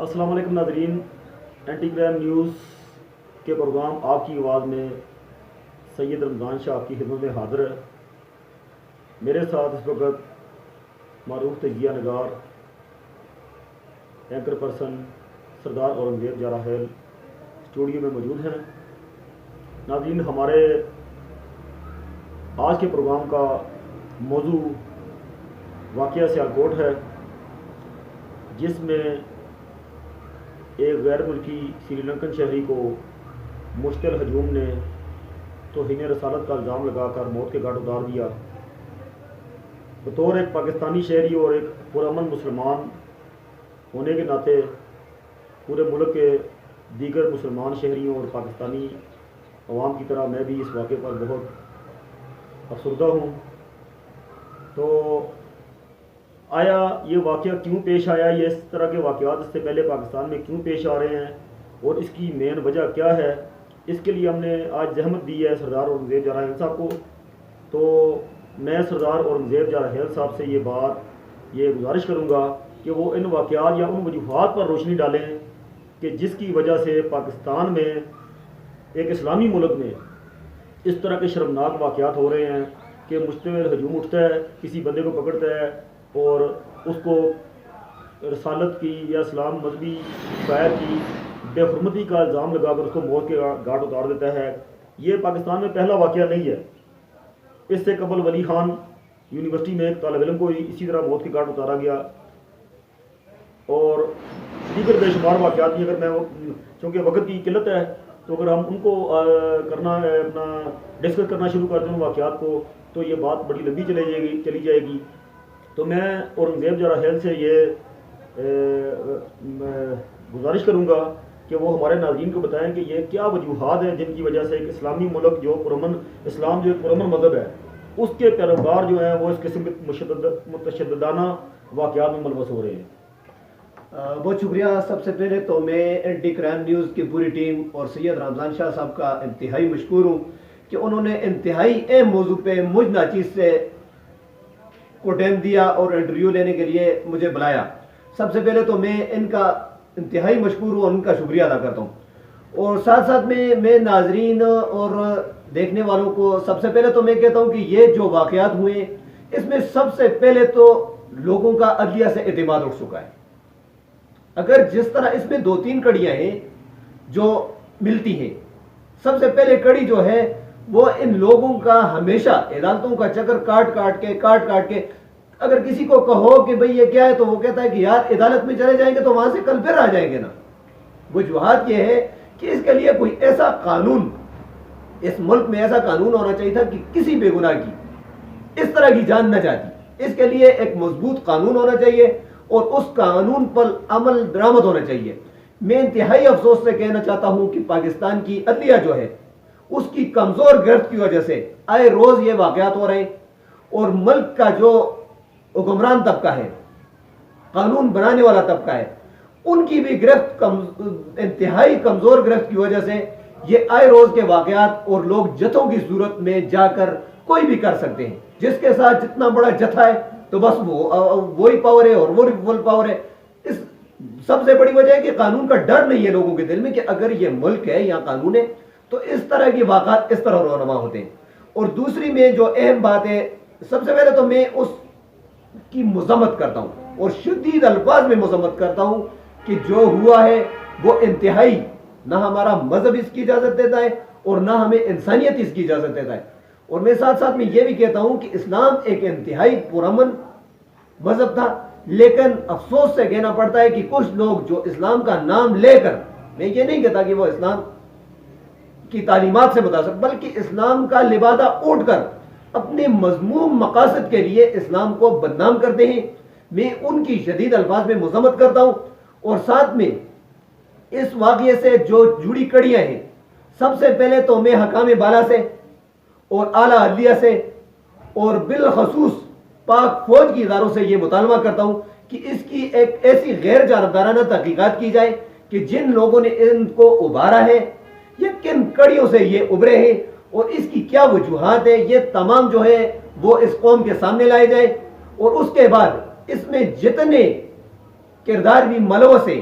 السلام علیکم ناظرین، اینٹی کرائم نیوز کے پروگرام آپ کی آواز میں سید رمضان شاہ آپ کی خدمت میں حاضر ہے۔ میرے ساتھ اس وقت معروف تجزیہ نگار اینکر پرسن سردار اورنگزیب جارحیل اسٹوڈیو میں موجود ہیں۔ ناظرین، ہمارے آج کے پروگرام کا موضوع واقعہ سیالکوٹ ہے، جس میں ایک غیر ملکی سری لنکن شہری کو مشتعل ہجوم نے توہین رسالت کا الزام لگا کر موت کے گھاٹ اتار دیا۔ بطور ایک پاکستانی شہری اور ایک پرامن مسلمان ہونے کے ناطے پورے ملک کے دیگر مسلمان شہریوں اور پاکستانی عوام کی طرح میں بھی اس واقعے پر بہت افسردہ ہوں۔ تو آیا یہ واقعہ کیوں پیش آیا، یہ اس طرح کے واقعات اس سے پہلے پاکستان میں کیوں پیش آ رہے ہیں اور اس کی مین وجہ کیا ہے، اس کے لیے ہم نے آج زحمت دی ہے سردار اورنگزیب جارحیل صاحب کو۔ تو میں سردار اورنگزیب جارحیل صاحب سے یہ گزارش کروں گا کہ وہ ان واقعات یا ان وجوہات پر روشنی ڈالیں کہ جس کی وجہ سے پاکستان میں ایک اسلامی ملک میں اس طرح کے شرمناک واقعات ہو رہے ہیں کہ مشتعل ہجوم اٹھتا ہے، کسی بندے کو پکڑتا ہے اور اس کو رسالت کی یا اسلام مذہبی فائر کی بے حرمتی کا الزام لگا کر اس کو موت کے گھاٹ اتار دیتا ہے۔ یہ پاکستان میں پہلا واقعہ نہیں ہے۔ اس سے قبل ولی خان یونیورسٹی میں ایک طالب علم کو اسی طرح موت کے گھاٹ اتارا گیا، اور دیگر بے شمار واقعات بھی، اگر میں چونکہ وقت کی قلت ہے تو اگر ہم ان کو ڈسکس کرنا شروع کر دیں ان واقعات کو تو یہ بات بڑی لمبی چلی جائے گی۔ تو میں اورنگزیب جارحیل سے یہ گزارش کروں گا کہ وہ ہمارے ناظرین کو بتائیں کہ یہ کیا وجوہات ہیں جن کی وجہ سے ایک اسلامی ملک جو اسلام جو ایک پرامن مذہب ہے، اس کے پیروکار جو ہیں وہ اس قسم کے متشددانہ واقعات میں ملوث ہو رہے ہیں۔ بہت شکریہ۔ سب سے پہلے تو میں اینٹی کرائم نیوز کی پوری ٹیم اور سید رمضان شاہ صاحب کا انتہائی مشکور ہوں کہ انہوں نے انتہائی اہم موضوع پہ مجھ ناچیز سے کو ٹائم دیا اور انٹرویو لینے کے لیے مجھے بلایا۔ سب سے پہلے تو میں ان کا انتہائی مشکور ہوں اور ان کا شکریہ ادا کرتا ہوں، اور ساتھ ساتھ میں ناظرین اور دیکھنے والوں کو سب سے پہلے تو میں کہتا ہوں کہ یہ جو واقعات ہوئے اس میں سب سے پہلے تو لوگوں کا عدلیہ سے اعتماد اٹھ چکا ہے۔ اگر جس طرح اس میں دو تین کڑیاں ہیں جو ملتی ہیں، سب سے پہلے کڑی جو ہے وہ ان لوگوں کا ہمیشہ عدالتوں کا چکر کاٹ کاٹ کے اگر کسی کو کہو کہ بھئی یہ کیا ہے تو وہ کہتا ہے کہ یار عدالت میں چلے جائیں گے تو وہاں سے کل پھر آ جائیں گے نا۔ وجوہات یہ ہے کہ اس کے لیے کوئی ایسا قانون، اس ملک میں ایسا قانون ہونا چاہیے تھا کہ کسی بے گناہ کی اس طرح کی جان نہ جاتی۔ اس کے لیے ایک مضبوط قانون ہونا چاہیے اور اس قانون پر عمل درآمد ہونا چاہیے۔ میں انتہائی افسوس سے کہنا چاہتا ہوں کہ پاکستان کی عدلیہ جو ہے اس کی کمزور گرفت کی وجہ سے آئے روز یہ واقعات ہو رہے ہیں، اور ملک کا جو حکمران طبقہ ہے، قانون بنانے والا طبقہ ہے، ان کی بھی گرفت انتہائی کمزور گرفت کی وجہ سے یہ آئے روز کے واقعات، اور لوگ جتھوں کی صورت میں جا کر کوئی بھی کر سکتے ہیں۔ جس کے ساتھ جتنا بڑا جتھا ہے تو بس وہی پاور ہے اور وہ فل پاور ہے۔ اس سب سے بڑی وجہ ہے کہ قانون کا ڈر نہیں ہے لوگوں کے دل میں کہ اگر یہ ملک ہے یا قانون ہے تو اس طرح کی واقعات اس طرح رونما ہوتے ہیں۔ اور دوسری میں جو اہم بات ہے، سب سے پہلے تو میں اس کی مذمت کرتا ہوں اور شدید الفاظ میں مذمت کرتا ہوں کہ جو ہوا ہے وہ انتہائی، نہ ہمارا مذہب اس کی اجازت دیتا ہے اور نہ ہمیں انسانیت اس کی اجازت دیتا ہے۔ اور میں ساتھ ساتھ میں یہ بھی کہتا ہوں کہ اسلام ایک انتہائی پرامن مذہب تھا، لیکن افسوس سے کہنا پڑتا ہے کہ کچھ لوگ جو اسلام کا نام لے کر، میں یہ نہیں کہتا کہ وہ اسلام کی تعلیمات سے متاثر، بلکہ اسلام کا لبادہ اوڑھ کر اپنے مذموم مقاصد کے لیے اسلام کو بدنام کرتے ہیں۔ میں ان کی شدید الفاظ میں مذمت کرتا ہوں، اور ساتھ میں اس واقعے سے جو جڑی کڑیاں ہیں، سب سے پہلے تو میں حکام بالا سے اور اعلیٰ عدلیہ سے اور بالخصوص پاک فوج کی اداروں سے یہ مطالبہ کرتا ہوں کہ اس کی ایک ایسی غیر جانبدارانہ تحقیقات کی جائے کہ جن لوگوں نے ان کو ابھارا ہے یا کن کڑیوں سے یہ ابھرے ہیں اور اس کی کیا وجوہات ہیں، یہ تمام جو ہے وہ اس قوم کے سامنے لائے جائے، اور اس کے بعد اس میں جتنے کردار بھی ملوث ہیں